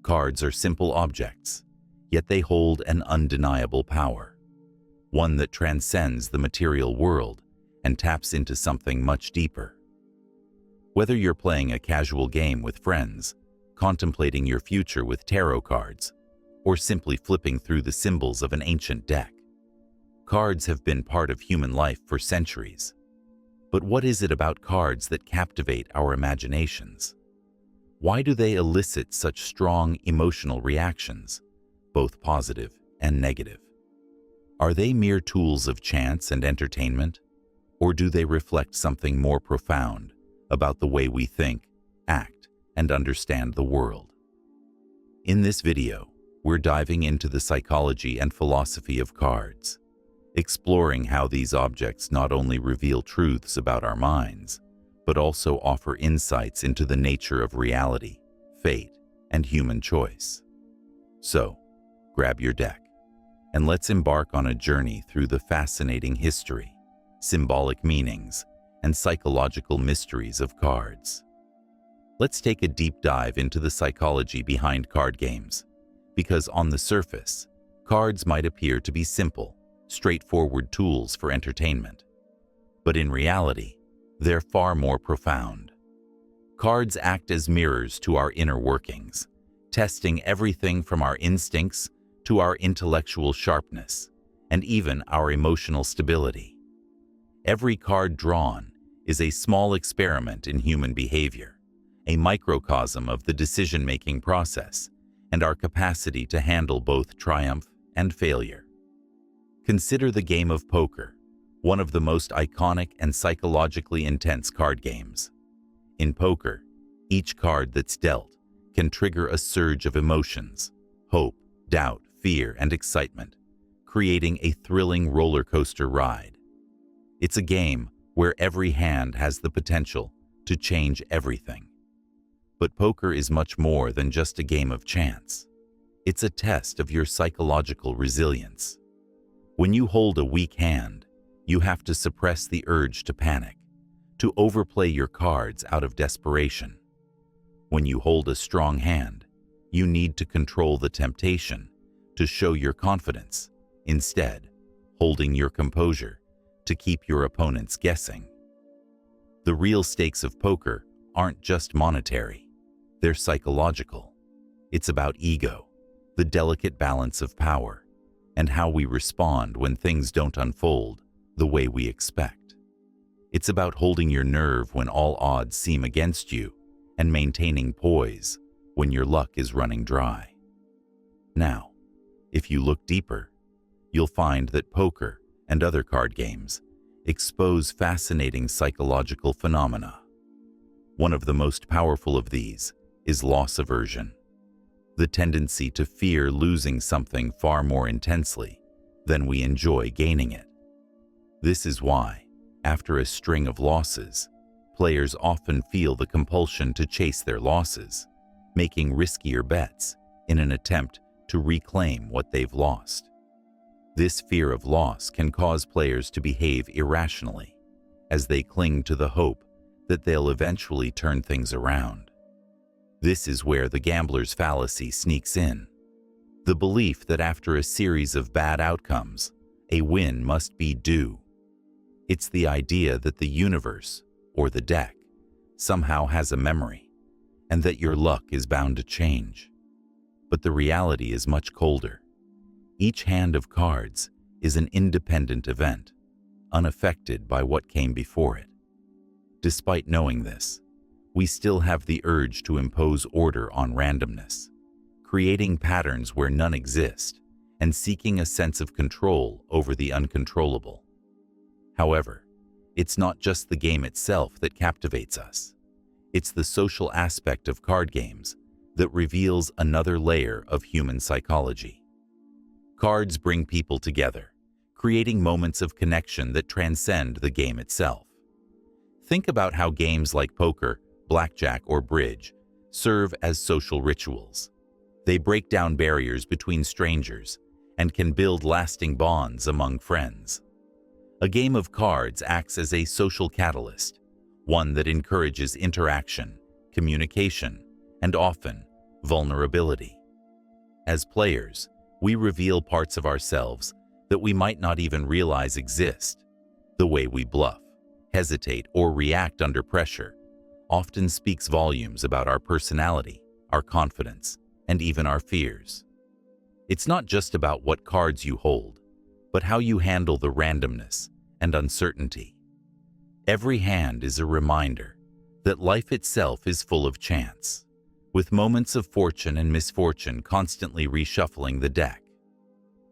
Cards are simple objects, yet they hold an undeniable power, one that transcends the material world and taps into something much deeper. Whether you're playing a casual game with friends, contemplating your future with tarot cards, or simply flipping through the symbols of an ancient deck, cards have been part of human life for centuries. But what is it about cards that captivate our imaginations? Why do they elicit such strong emotional reactions, both positive and negative? Are they mere tools of chance and entertainment, or do they reflect something more profound about the way we think, act, and understand the world? In this video, we're diving into the psychology and philosophy of cards, exploring how these objects not only reveal truths about our minds, but also offer insights into the nature of reality, fate, and human choice. So, grab your deck, and let's embark on a journey through the fascinating history, symbolic meanings, and psychological mysteries of cards. Let's take a deep dive into the psychology behind card games, because on the surface, cards might appear to be simple, straightforward tools for entertainment. But in reality, they're far more profound. Cards act as mirrors to our inner workings, testing everything from our instincts to our intellectual sharpness, and even our emotional stability. Every card drawn is a small experiment in human behavior, a microcosm of the decision-making process and our capacity to handle both triumph and failure. Consider the game of poker, one of the most iconic and psychologically intense card games. In poker, each card that's dealt can trigger a surge of emotions: hope, doubt, fear, and excitement, creating a thrilling roller coaster ride. It's a game where every hand has the potential to change everything. But poker is much more than just a game of chance. It's a test of your psychological resilience. When you hold a weak hand, you have to suppress the urge to panic, to overplay your cards out of desperation. When you hold a strong hand, you need to control the temptation to show your confidence, instead holding your composure to keep your opponents guessing. The real stakes of poker aren't just monetary, they're psychological. It's about ego, the delicate balance of power, and how we respond when things don't unfold the way we expect. It's about holding your nerve when all odds seem against you and maintaining poise when your luck is running dry. Now, if you look deeper, you'll find that poker and other card games expose fascinating psychological phenomena. One of the most powerful of these is loss aversion, the tendency to fear losing something far more intensely than we enjoy gaining it. This is why, after a string of losses, players often feel the compulsion to chase their losses, making riskier bets in an attempt to reclaim what they've lost. This fear of loss can cause players to behave irrationally, as they cling to the hope that they'll eventually turn things around. This is where the gambler's fallacy sneaks in, the belief that after a series of bad outcomes, a win must be due. It's the idea that the universe, or the deck, somehow has a memory, and that your luck is bound to change. But the reality is much colder. Each hand of cards is an independent event, unaffected by what came before it. Despite knowing this, we still have the urge to impose order on randomness, creating patterns where none exist, and seeking a sense of control over the uncontrollable. However, it's not just the game itself that captivates us. It's the social aspect of card games that reveals another layer of human psychology. Cards bring people together, creating moments of connection that transcend the game itself. Think about how games like poker, blackjack, or bridge serve as social rituals. They break down barriers between strangers and can build lasting bonds among friends. A game of cards acts as a social catalyst, one that encourages interaction, communication, and often Vulnerability. As players, we reveal parts of ourselves that we might not even realize exist. The way we bluff, hesitate, or react under pressure often speaks volumes about our personality, our confidence, and even our fears. It's not just about what cards you hold, but how you handle the randomness and uncertainty. Every hand is a reminder that life itself is full of chance, with moments of fortune and misfortune constantly reshuffling the deck.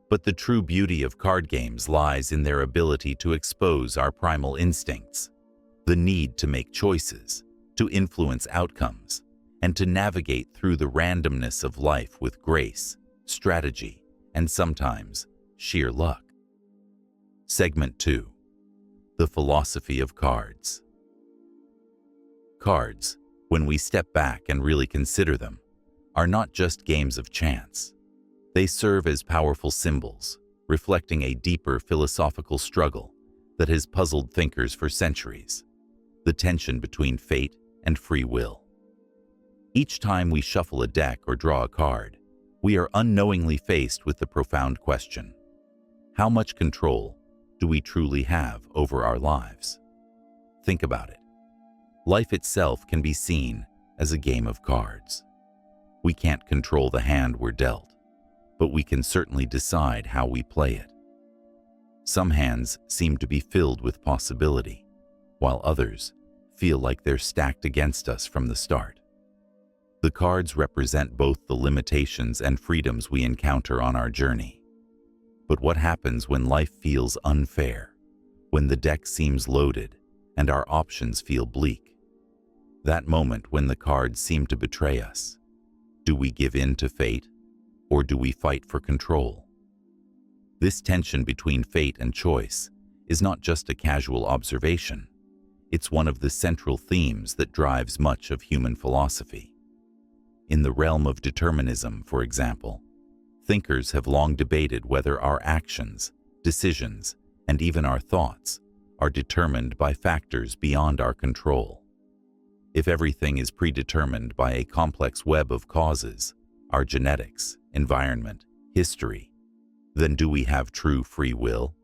But the true beauty of card games lies in their ability to expose our primal instincts, the need to make choices, to influence outcomes, and to navigate through the randomness of life with grace, strategy, and sometimes sheer luck. Segment 2. The philosophy of cards. Cards, when we step back and really consider them, are not just games of chance. They serve as powerful symbols, reflecting a deeper philosophical struggle that has puzzled thinkers for centuries: the tension between fate and free will. Each time we shuffle a deck or draw a card, we are unknowingly faced with the profound question: how much control do we truly have over our lives? Think about it. Life itself can be seen as a game of cards. We can't control the hand we're dealt, but we can certainly decide how we play it. Some hands seem to be filled with possibility, while others feel like they're stacked against us from the start. The cards represent both the limitations and freedoms we encounter on our journey. But what happens when life feels unfair, when the deck seems loaded and our options feel bleak? That moment when the cards seem to betray us. Do we give in to fate, or do we fight for control? This tension between fate and choice is not just a casual observation. It's one of the central themes that drives much of human philosophy. In the realm of determinism, for example, thinkers have long debated whether our actions, decisions, and even our thoughts are determined by factors beyond our control. If everything is predetermined by a complex web of causes, our genetics, environment, history, then do we have true free will?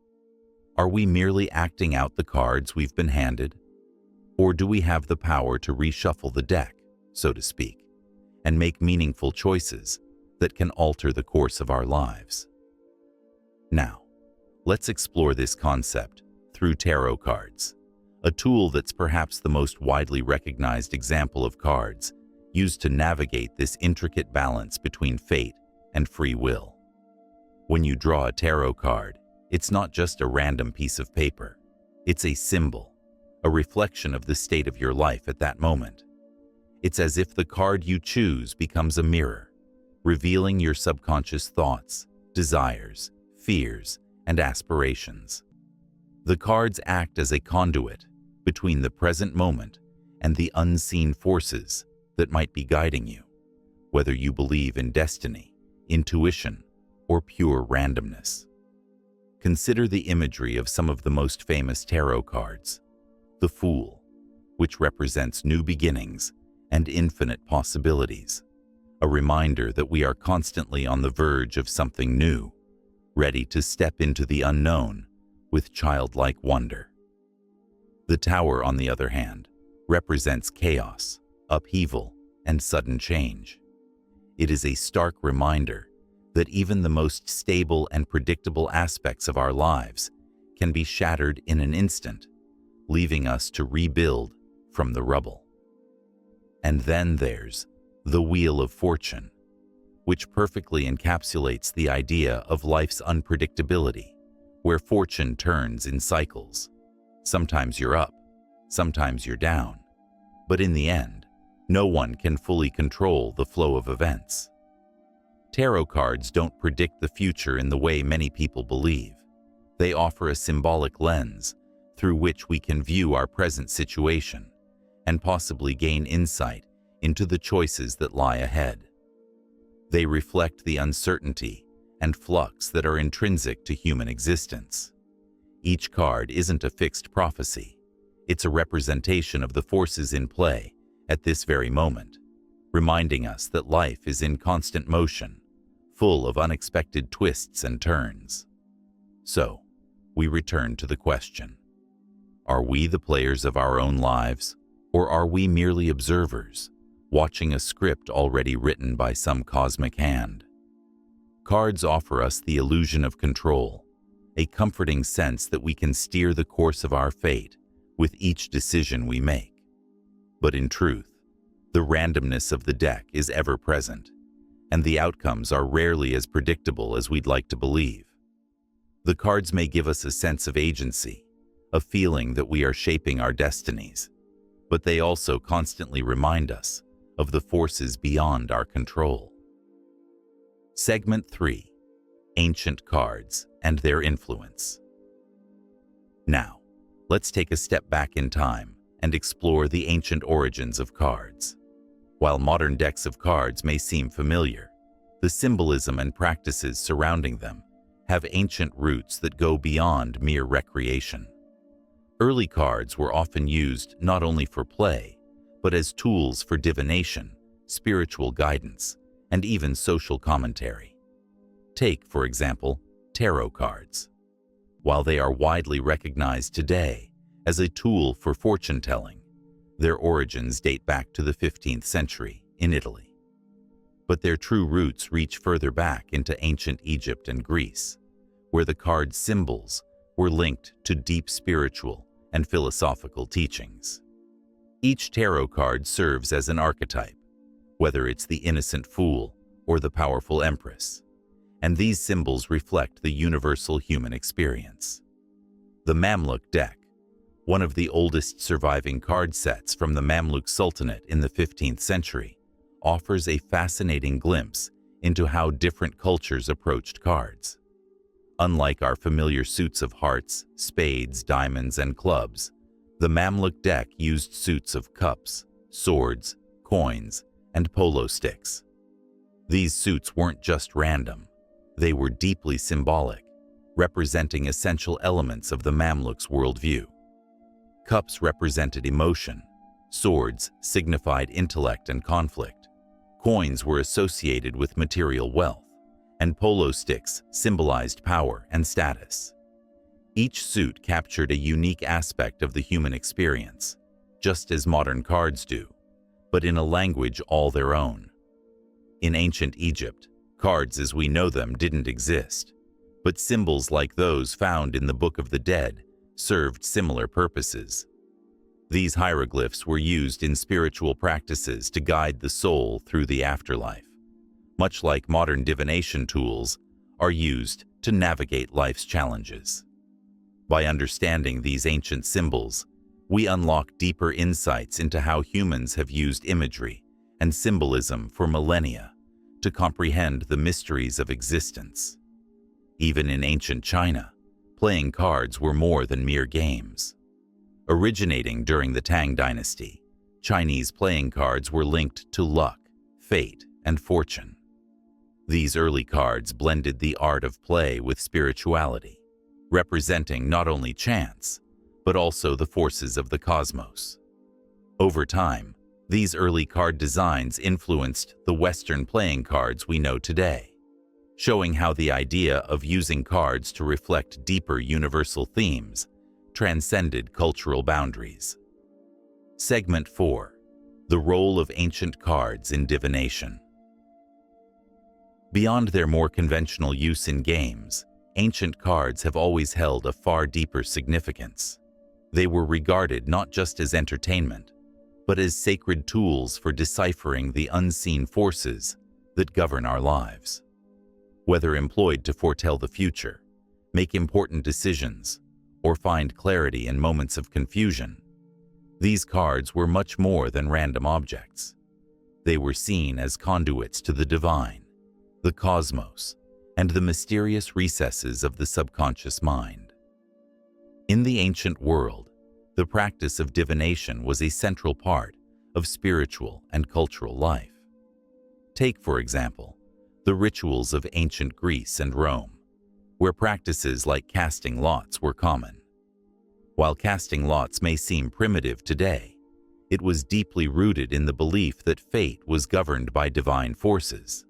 Are we merely acting out the cards we've been handed? Or do we have the power to reshuffle the deck, so to speak, and make meaningful choices that can alter the course of our lives? Now, let's explore this concept through tarot cards, a tool that's perhaps the most widely recognized example of cards used to navigate this intricate balance between fate and free will. When you draw a tarot card, it's not just a random piece of paper. It's a symbol, a reflection of the state of your life at that moment. It's as if the card you choose becomes a mirror, revealing your subconscious thoughts, desires, fears, and aspirations. The cards act as a conduit between the present moment and the unseen forces that might be guiding you, whether you believe in destiny, intuition, or pure randomness. Consider the imagery of some of the most famous tarot cards. The Fool, which represents new beginnings and infinite possibilities, a reminder that we are constantly on the verge of something new, ready to step into the unknown with childlike wonder. The Tower, on the other hand, represents chaos, upheaval, and sudden change. It is a stark reminder that even the most stable and predictable aspects of our lives can be shattered in an instant, leaving us to rebuild from the rubble. And then there's the Wheel of Fortune, which perfectly encapsulates the idea of life's unpredictability, where fortune turns in cycles. Sometimes you're up, sometimes you're down, but in the end, no one can fully control the flow of events. Tarot cards don't predict the future in the way many people believe. They offer a symbolic lens through which we can view our present situation and possibly gain insight into the choices that lie ahead. They reflect the uncertainty and flux that are intrinsic to human existence. Each card isn't a fixed prophecy. It's a representation of the forces in play at this very moment, reminding us that life is in constant motion, full of unexpected twists and turns. So, we return to the question: are we the players of our own lives, or are we merely observers, watching a script already written by some cosmic hand? Cards offer us the illusion of control, a comforting sense that we can steer the course of our fate with each decision we make. But in truth, the randomness of the deck is ever present, and the outcomes are rarely as predictable as we'd like to believe. The cards may give us a sense of agency, a feeling that we are shaping our destinies, but they also constantly remind us of the forces beyond our control. Segment 3: Ancient Cards and Their Influence. Now, let's take a step back in time and explore the ancient origins of cards. While modern decks of cards may seem familiar, the symbolism and practices surrounding them have ancient roots that go beyond mere recreation. Early cards were often used not only for play, but as tools for divination, spiritual guidance, and even social commentary. Take, for example, tarot cards. While they are widely recognized today as a tool for fortune-telling, their origins date back to the 15th century in Italy. But their true roots reach further back into ancient Egypt and Greece, where the card symbols were linked to deep spiritual and philosophical teachings. Each tarot card serves as an archetype, whether it's the innocent fool or the powerful empress, and these symbols reflect the universal human experience. The Mamluk deck, one of the oldest surviving card sets from the Mamluk Sultanate in the 15th century, offers a fascinating glimpse into how different cultures approached cards. Unlike our familiar suits of hearts, spades, diamonds, and clubs, the Mamluk deck used suits of cups, swords, coins, and polo sticks. These suits weren't just random. They were deeply symbolic, representing essential elements of the Mamluks' worldview. Cups represented emotion, swords signified intellect and conflict, coins were associated with material wealth, and polo sticks symbolized power and status. Each suit captured a unique aspect of the human experience, just as modern cards do, but in a language all their own. In ancient Egypt, cards as we know them didn't exist, but symbols like those found in the Book of the Dead served similar purposes. These hieroglyphs were used in spiritual practices to guide the soul through the afterlife, much like modern divination tools are used to navigate life's challenges. By understanding these ancient symbols, we unlock deeper insights into how humans have used imagery and symbolism for millennia to comprehend the mysteries of existence. Even in ancient China, playing cards were more than mere games. Originating during the Tang Dynasty, Chinese playing cards were linked to luck, fate, and fortune. These early cards blended the art of play with spirituality, representing not only chance, but also the forces of the cosmos. Over time, these early card designs influenced the Western playing cards we know today, showing how the idea of using cards to reflect deeper universal themes transcended cultural boundaries. Segment 4: The Role of Ancient Cards in Divination. Beyond their more conventional use in games, ancient cards have always held a far deeper significance. They were regarded not just as entertainment, but as sacred tools for deciphering the unseen forces that govern our lives. Whether employed to foretell the future, make important decisions, or find clarity in moments of confusion, these cards were much more than random objects. They were seen as conduits to the divine, the cosmos, and the mysterious recesses of the subconscious mind. In the ancient world, the practice of divination was a central part of spiritual and cultural life. Take, for example, the rituals of ancient Greece and Rome, where practices like casting lots were common. While casting lots may seem primitive today, It was deeply rooted in the belief that fate was governed by divine forces.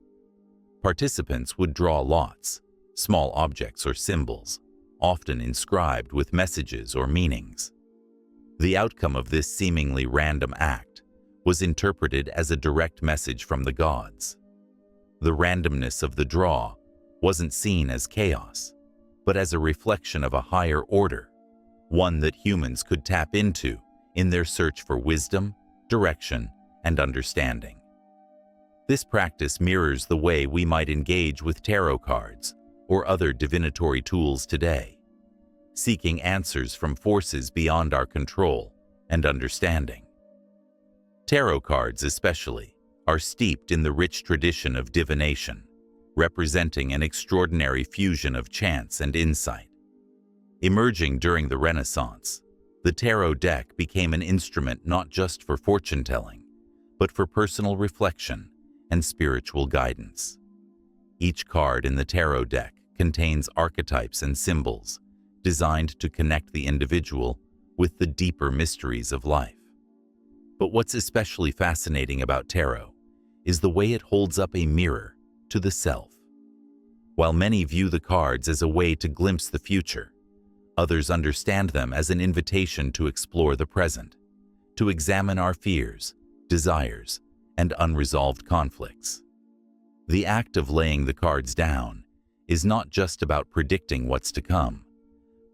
Participants would draw lots, small objects or symbols, often inscribed with messages or meanings. The outcome of this seemingly random act was interpreted as a direct message from the gods. The randomness of the draw wasn't seen as chaos, but as a reflection of a higher order, one that humans could tap into in their search for wisdom, direction, and understanding. This practice mirrors the way we might engage with tarot cards or other divinatory tools today, seeking answers from forces beyond our control and understanding. Tarot cards, especially, are steeped in the rich tradition of divination, representing an extraordinary fusion of chance and insight. Emerging during the Renaissance, the tarot deck became an instrument not just for fortune-telling, but for personal reflection and spiritual guidance. Each card in the tarot deck contains archetypes and symbols designed to connect the individual with the deeper mysteries of life. But what's especially fascinating about tarot is the way it holds up a mirror to the self. While many view the cards as a way to glimpse the future, others understand them as an invitation to explore the present, to examine our fears, desires, and unresolved conflicts. The act of laying the cards down is not just about predicting what's to come,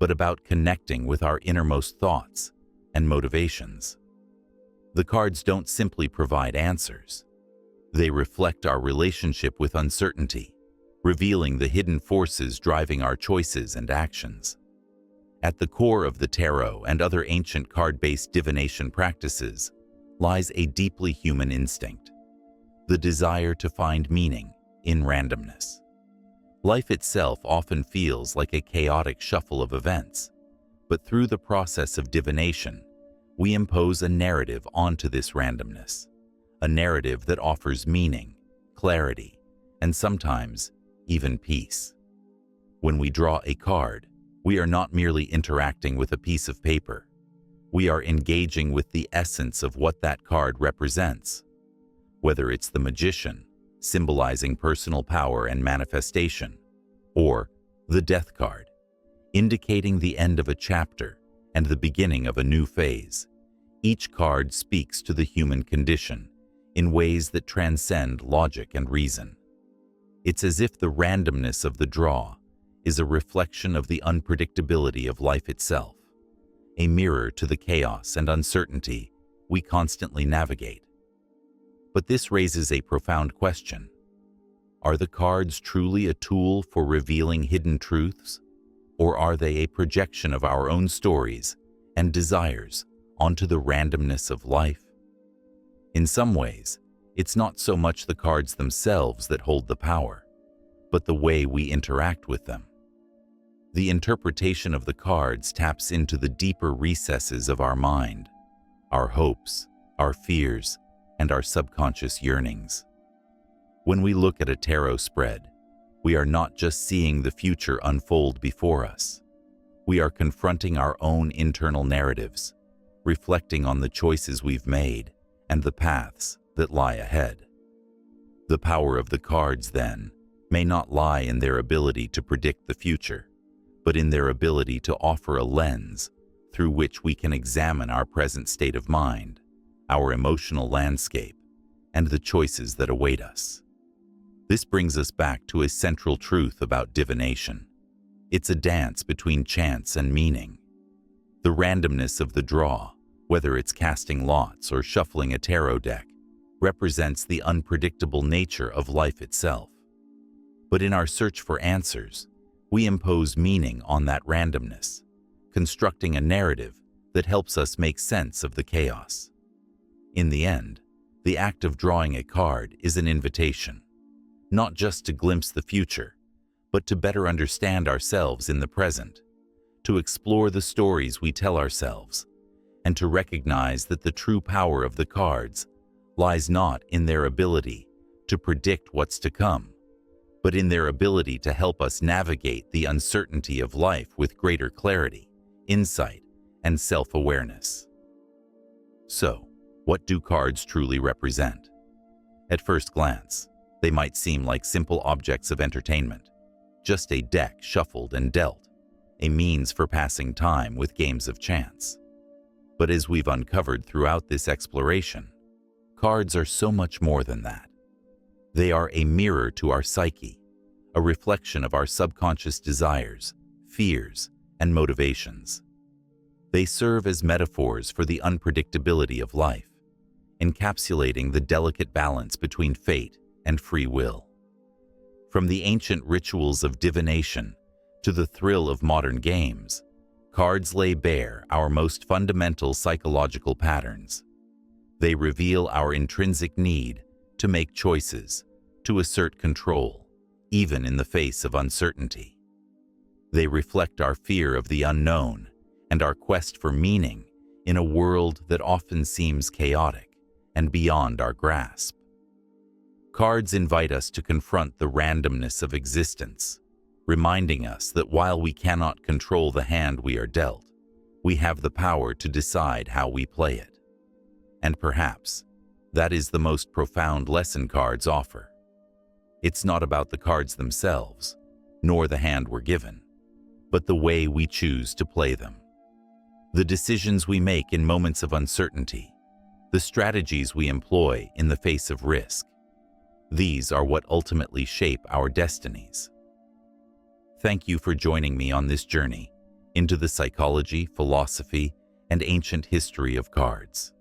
but about connecting with our innermost thoughts and motivations. The cards don't simply provide answers. They reflect our relationship with uncertainty, revealing the hidden forces driving our choices and actions. At the core of the tarot and other ancient card-based divination practices lies a deeply human instinct, the desire to find meaning in randomness. Life itself often feels like a chaotic shuffle of events, but through the process of divination, we impose a narrative onto this randomness, a narrative that offers meaning, clarity, and sometimes even peace. When we draw a card, we are not merely interacting with a piece of paper. We are engaging with the essence of what that card represents. Whether it's the Magician, symbolizing personal power and manifestation, or the Death card, indicating the end of a chapter and the beginning of a new phase, each card speaks to the human condition in ways that transcend logic and reason. It's as if the randomness of the draw is a reflection of the unpredictability of life itself, a mirror to the chaos and uncertainty we constantly navigate. But this raises a profound question. Are the cards truly a tool for revealing hidden truths, or are they a projection of our own stories and desires onto the randomness of life? In some ways, it's not so much the cards themselves that hold the power, but the way we interact with them. The interpretation of the cards taps into the deeper recesses of our mind, our hopes, our fears, and our subconscious yearnings. When we look at a tarot spread, we are not just seeing the future unfold before us. We are confronting our own internal narratives, reflecting on the choices we've made and the paths that lie ahead. The power of the cards, then, may not lie in their ability to predict the future, but in their ability to offer a lens through which we can examine our present state of mind, our emotional landscape, and the choices that await us. This brings us back to a central truth about divination. It's a dance between chance and meaning. The randomness of the draw, whether it's casting lots or shuffling a tarot deck, represents the unpredictable nature of life itself. But in our search for answers, we impose meaning on that randomness, constructing a narrative that helps us make sense of the chaos. In the end, the act of drawing a card is an invitation, not just to glimpse the future, but to better understand ourselves in the present, to explore the stories we tell ourselves, and to recognize that the true power of the cards lies not in their ability to predict what's to come, but in their ability to help us navigate the uncertainty of life with greater clarity, insight, and self-awareness. So, What do cards truly represent? At first glance, they might seem like simple objects of entertainment, just a deck shuffled and dealt, a means for passing time with games of chance. But as we've uncovered throughout this exploration, cards are so much more than that. They are a mirror to our psyche, a reflection of our subconscious desires, fears, and motivations. They serve as metaphors for the unpredictability of life, encapsulating the delicate balance between fate and free will. From the ancient rituals of divination to the thrill of modern games, cards lay bare our most fundamental psychological patterns. They reveal our intrinsic need to make choices, to assert control, even in the face of uncertainty. They reflect our fear of the unknown and our quest for meaning in a world that often seems chaotic and beyond our grasp. Cards invite us to confront the randomness of existence, reminding us that while we cannot control the hand we are dealt, we have the power to decide how we play it. And perhaps that is the most profound lesson cards offer. It's not about the cards themselves, nor the hand we're given, but the way we choose to play them. The decisions we make in moments of uncertainty, the strategies we employ in the face of risk, these are what ultimately shape our destinies. Thank you for joining me on this journey into the psychology, philosophy, and ancient history of cards.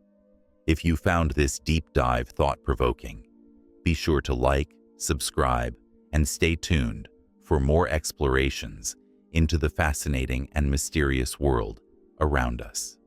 If you found this deep dive thought-provoking, be sure to like, subscribe, and stay tuned for more explorations into the fascinating and mysterious world around us.